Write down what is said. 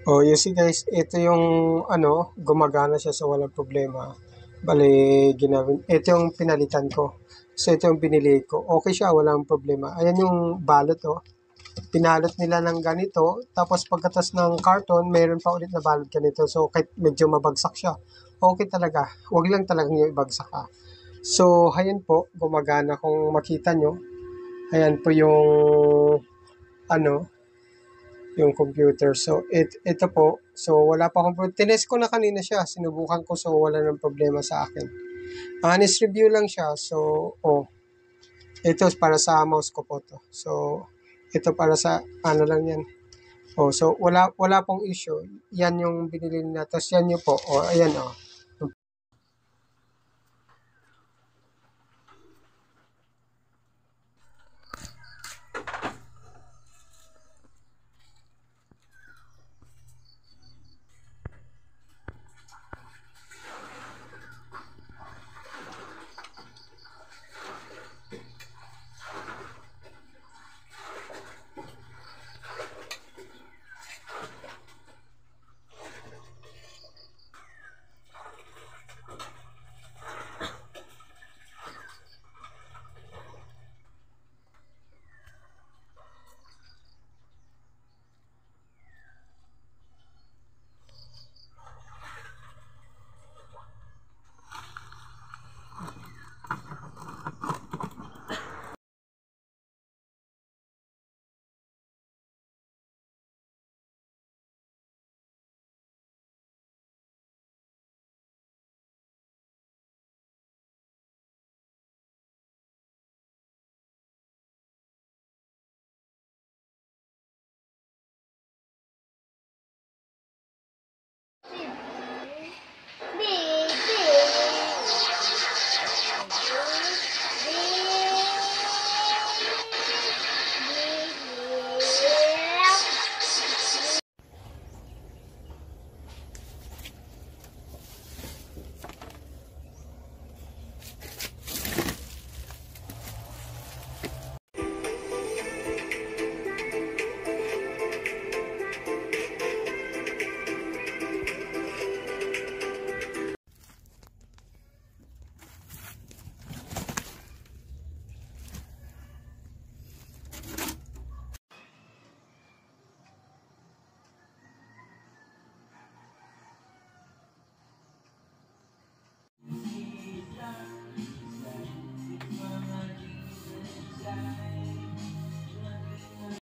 Oh, you see guys, ito yung gumagana siya sa walang problema. Bale, ito yung pinalitan ko. So, ito yung binili ko. Okay siya, walang problema. Ayan yung balot, oh. Pinalot nila ng ganito. Tapos pagkatas ng carton, mayroon pa ulit na balot ganito. So, kahit medyo mabagsak siya, okay talaga. Huwag lang talagang yung ibagsak ha. So, ayan po, gumagana kung makita nyo. Ayan po ano, yung computer. So, ito po. So, wala pa akong problema. Tinest ko na kanina siya. Sinubukan ko. So, wala nang problema sa akin. Honest review lang siya. So, ito para sa mouse ko po to. So, ito para sa ano lang yan. So wala pong issue. Yan yung binili na. Tapos yan yung po. Ayan oh.